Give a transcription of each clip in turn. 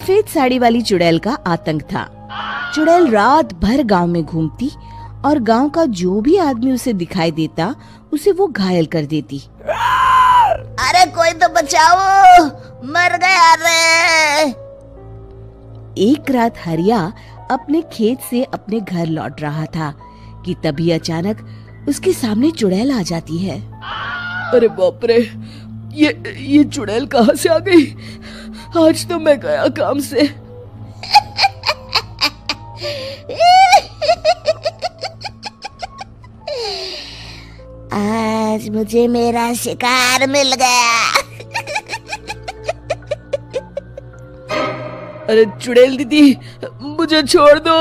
सफेद साड़ी वाली चुड़ैल का आतंक था। चुड़ैल रात भर गांव में घूमती और गांव का जो भी आदमी उसे दिखाई देता उसे वो घायल कर देती। अरे कोई तो बचाओ, मर गया रे। एक रात हरिया अपने खेत से अपने घर लौट रहा था कि तभी अचानक उसके सामने चुड़ैल आ जाती है। अरे बाप रे, ये चुड़ैल कहाँ से आ गई? आज तो मैं गया काम से। आज मुझे मेरा शिकार मिल गया। अरे चुड़ैल दीदी, मुझे छोड़ दो।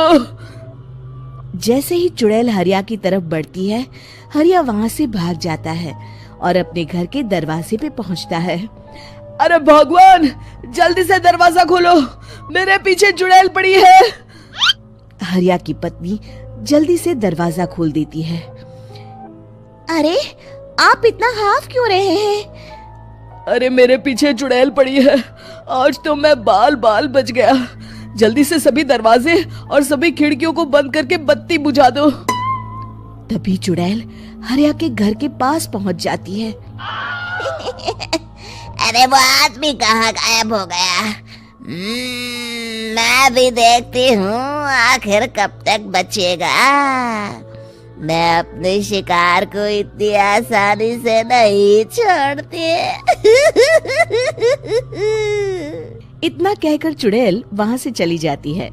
जैसे ही चुड़ैल हरिया की तरफ बढ़ती है, हरिया वहाँ से भाग जाता है और अपने घर के दरवाजे पे पहुँचता है। अरे भगवान, जल्दी से दरवाजा खोलो, मेरे पीछे चुड़ैल पड़ी है। हरिया की पत्नी जल्दी से दरवाजा खोल देती है। अरे आप इतना हाफ क्यों रहे हैं? अरे मेरे पीछे चुड़ैल पड़ी है, आज तो मैं बाल बच गया। जल्दी से सभी दरवाजे और सभी खिड़कियों को बंद करके बत्ती बुझा दो। तभी चुड़ैल हरिया के घर के पास पहुंच जाती है। अरे वो आदमी कहाँ गायब हो गया? मैं भी देखती हूँ आखिर कब तक बचेगा। मैं अपने शिकार को इतनी आसानी से नहीं छोड़ती। इतना कहकर चुड़ैल वहाँ से चली जाती है।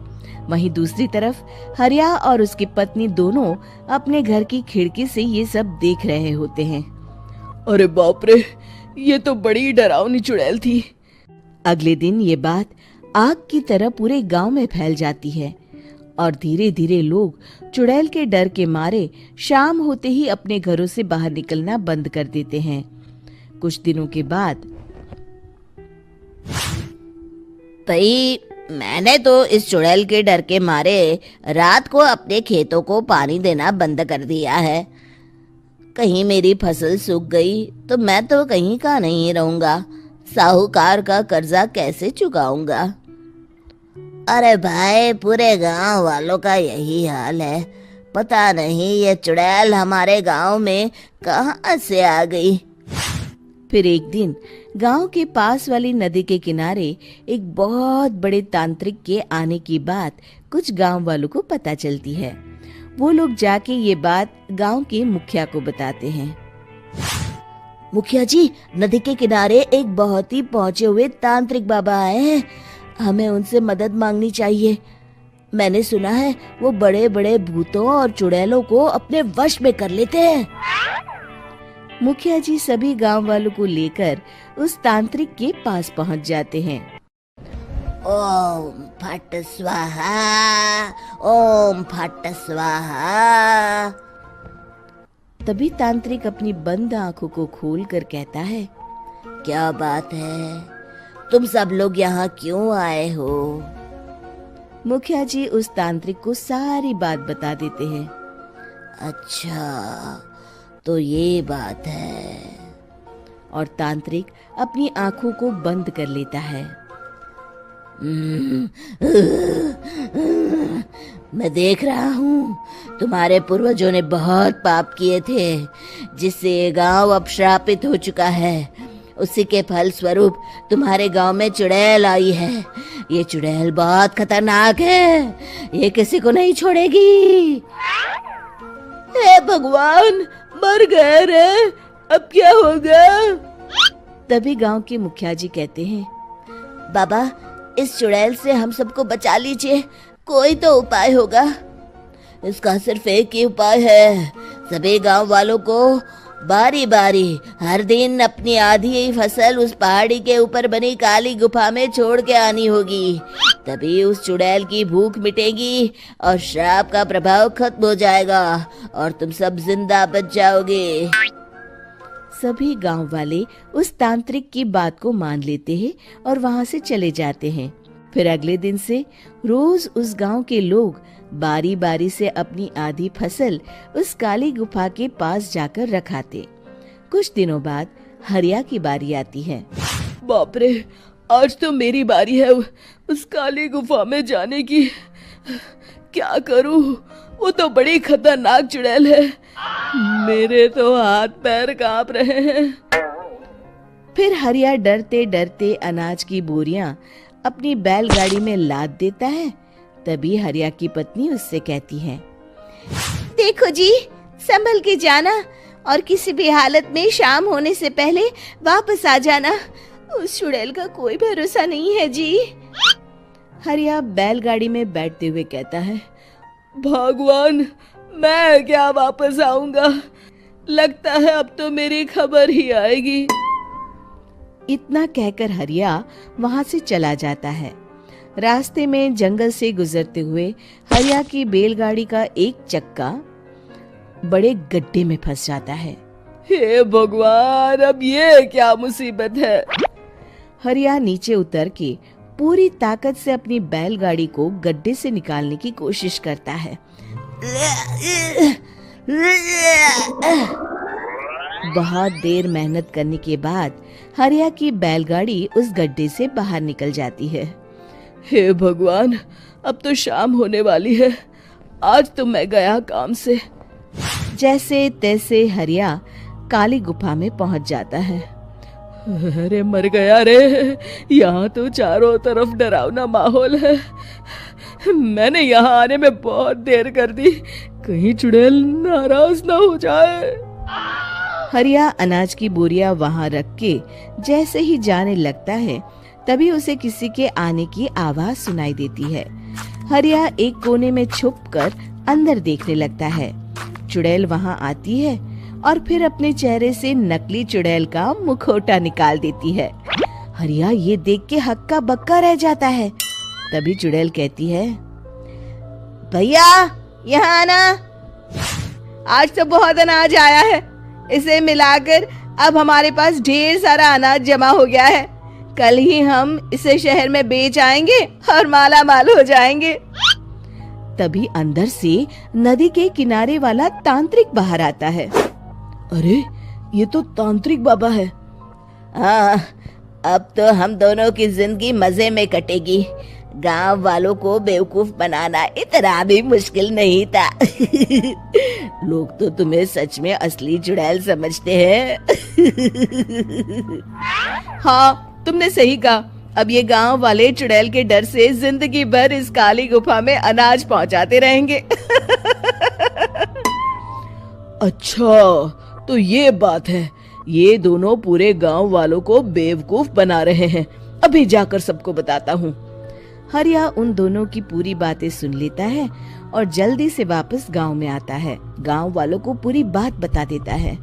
वहीं दूसरी तरफ हरिया और उसकी पत्नी दोनों अपने घर की खिड़की से ये सब देख रहे होते हैं। अरे बाप रे, ये तो बड़ी डरावनी चुड़ैल थी। अगले दिन ये बात आग की तरह पूरे गांव में फैल जाती है और धीरे धीरे लोग चुड़ैल के डर के मारे शाम होते ही अपने घरों से बाहर निकलना बंद कर देते हैं। कुछ दिनों के बाद भाई, मैंने तो इस चुड़ैल के डर के मारे रात को अपने खेतों को पानी देना बंद कर दिया है। कहीं मेरी फसल सूख गई तो मैं तो कहीं का नहीं रहूंगा। साहूकार का कर्जा कैसे चुकाऊंगा? अरे भाई, पूरे गांव वालों का यही हाल है। पता नहीं ये चुड़ैल हमारे गांव में कहां से आ गई। फिर एक दिन गांव के पास वाली नदी के किनारे एक बहुत बड़े तांत्रिक के आने की बात कुछ गांव वालों को पता चलती है। वो लोग जाके ये बात गांव के मुखिया को बताते हैं। मुखिया जी, नदी के किनारे एक बहुत ही पहुंचे हुए तांत्रिक बाबा आए हैं। हमें उनसे मदद मांगनी चाहिए। मैंने सुना है वो बड़े बड़े भूतों और चुड़ैलों को अपने वश में कर लेते हैं। मुखिया जी सभी गांव वालों को लेकर उस तांत्रिक के पास पहुंच जाते हैं। ओम फट स्वाहा, ओम फट स्वाहा। तभी तांत्रिक अपनी बंद आंखों को खोलकर कहता है, क्या बात है? तुम सब लोग यहाँ क्यों आए हो? मुखिया जी उस तांत्रिक को सारी बात बता देते हैं। अच्छा, तो ये बात है। और तांत्रिक अपनी आंखों को बंद कर लेता है। मैं देख रहा हूँ तुम्हारे पूर्वजों ने बहुत पाप किए थे, जिससे ये गांव अब श्रापित हो चुका है। उसी के फल स्वरूप तुम्हारे गांव में चुड़ैल आई है। ये चुड़ैल बहुत खतरनाक है, ये किसी को नहीं छोड़ेगी। हे भगवान, मर गए रे, अब क्या होगा? तभी गांव के मुखिया जी कहते हैं, बाबा, इस चुड़ैल से हम सबको बचा लीजिए, कोई तो उपाय होगा। इसका सिर्फ एक ही उपाय है। सभी गांव वालों को बारी बारी हर दिन अपनी आधी फसल उस पहाड़ी के ऊपर बनी काली गुफा में छोड़ के आनी होगी। तभी उस चुड़ैल की भूख मिटेगी और श्राप का प्रभाव खत्म हो जाएगा और तुम सब जिंदा बच जाओगे। सभी गांव वाले उस तांत्रिक की बात को मान लेते हैं और वहां से चले जाते हैं। फिर अगले दिन से रोज उस गांव के लोग बारी बारी से अपनी आधी फसल उस काली गुफा के पास जाकर रखाते। कुछ दिनों बाद हरिया की बारी आती है। बाप रे, आज तो मेरी बारी है उस काली गुफा में जाने की। क्या करूं, वो तो बड़ी खतरनाक चुड़ैल है। मेरे तो हाथ पैर कांप रहे हैं। फिर हरिया डरते डरते अनाज की बोरियां अपनी बैलगाड़ी में लाद देता है। तभी हरिया की पत्नी उससे कहती है, देखो जी, संभल के जाना और किसी भी हालत में शाम होने से पहले वापस आ जाना। उस चुड़ैल का कोई भरोसा नहीं है जी। हरिया बैलगाड़ी में बैठते हुए कहता है, भगवान, मैं क्या वापस आऊंगा? लगता है अब तो मेरी खबर ही आएगी। इतना कहकर हरिया वहां से चला जाता है। रास्ते में जंगल से गुजरते हुए हरिया की बैलगाड़ी का एक चक्का बड़े गड्ढे में फंस जाता है। हे भगवान, अब ये क्या मुसीबत है? हरिया नीचे उतर के पूरी ताकत से अपनी बैलगाड़ी को गड्ढे से निकालने की कोशिश करता है। बहुत देर मेहनत करने के बाद हरिया की बैलगाड़ी उस गड्ढे से बाहर निकल जाती है। हे भगवान, अब तो शाम होने वाली है। आज तो मैं गया काम से। जैसे तैसे हरिया काली गुफा में पहुंच जाता है। अरे मर गया रे, यहाँ तो चारों तरफ डरावना माहौल है। मैंने यहाँ आने में बहुत देर कर दी, कहीं चुड़ैल नाराज ना हो जाए। हरिया अनाज की बोरियां वहां रख के जैसे ही जाने लगता है, तभी उसे किसी के आने की आवाज सुनाई देती है। हरिया एक कोने में छुपकर अंदर देखने लगता है। चुड़ैल वहां आती है और फिर अपने चेहरे से नकली चुड़ैल का मुखौटा निकाल देती है। हरिया ये देख के हक्का बक्का रह जाता है। तभी चुड़ैल कहती है, भैया यहाँ आना। आज तो बहुत अनाज आया है, इसे मिलाकर अब हमारे पास ढेर सारा अनाज जमा हो गया है। कल ही हम इसे शहर में बेच आएंगे और माला माल हो जाएंगे। तभी अंदर से नदी के किनारे वाला तांत्रिक बाहर आता है। अरे, ये तो तांत्रिक बाबा है। हाँ, अब तो हम दोनों की जिंदगी मजे में कटेगी। गांव वालों को बेवकूफ बनाना इतना भी मुश्किल नहीं था। लोग तो तुम्हें सच में असली चुड़ैल समझते हैं। हाँ, तुमने सही कहा। अब ये गांव वाले चुड़ैल के डर से जिंदगी भर इस काली गुफा में अनाज पहुंचाते रहेंगे। अच्छा, तो ये बात है। ये दोनों पूरे गांव वालों को बेवकूफ बना रहे हैं। अभी जाकर सबको बताता हूँ। हरिया उन दोनों की पूरी बातें सुन लेता है और जल्दी से वापस गांव में आता है। गांव वालों को पूरी बात बता देता है।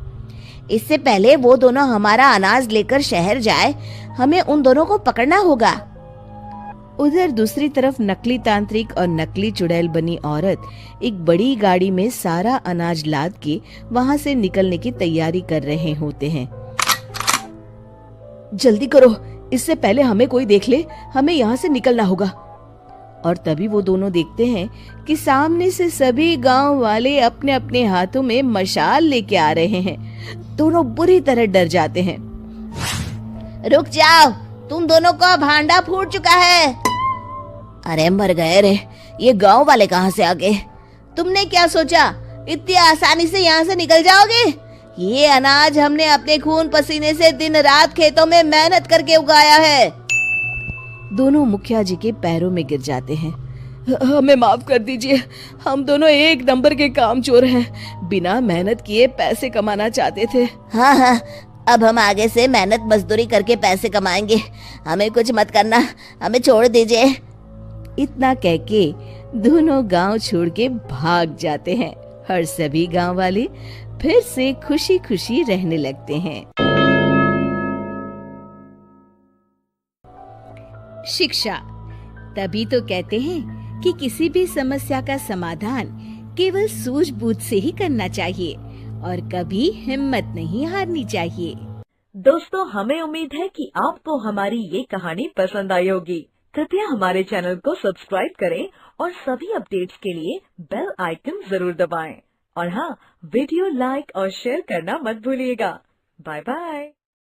इससे पहले वो दोनों हमारा अनाज लेकर शहर जाए, हमें उन दोनों को पकड़ना होगा। उधर दूसरी तरफ नकली तांत्रिक और नकली चुड़ैल बनी औरत एक बड़ी गाड़ी में सारा अनाज लाद के वहां से निकलने की तैयारी कर रहे होते हैं। जल्दी करो, इससे पहले हमें कोई देख ले। हमें यहाँ से निकलना होगा। और तभी वो दोनों देखते हैं कि सामने से सभी गांव वाले अपने अपने हाथों में मशाल लेके आ रहे हैं। दोनों बुरी तरह डर जाते हैं। रुक जाओ, तुम दोनों का भांडा फूट चुका है। अरे मर गए रे, ये गांव वाले कहाँ से आ गए? तुमने क्या सोचा इतनी आसानी से यहाँ से निकल जाओगे? ये अनाज हमने अपने खून पसीने से दिन रात खेतों में मेहनत करके उगाया है। दोनों मुखिया जी के पैरों में गिर जाते हैं। हमें माफ कर दीजिए, हम दोनों एक नंबर के कामचोर हैं। बिना मेहनत किए पैसे कमाना चाहते थे। हाँ हाँ, अब हम आगे से मेहनत मजदूरी करके पैसे कमाएंगे। हमें कुछ मत करना, हमें छोड़ दीजिए। इतना कह के दोनों गांव छोड़ के भाग जाते हैं और सभी गांव वाले फिर से खुशी खुशी रहने लगते हैं। शिक्षा, तभी तो कहते हैं कि किसी भी समस्या का समाधान केवल सूझबूझ से ही करना चाहिए और कभी हिम्मत नहीं हारनी चाहिए। दोस्तों, हमें उम्मीद है कि आपको हमारी ये कहानी पसंद आई होगी। कृपया हमारे चैनल को सब्सक्राइब करें और सभी अपडेट्स के लिए बेल आइकन जरूर दबाएं। और हाँ, वीडियो लाइक और शेयर करना मत भूलिएगा। Bye bye.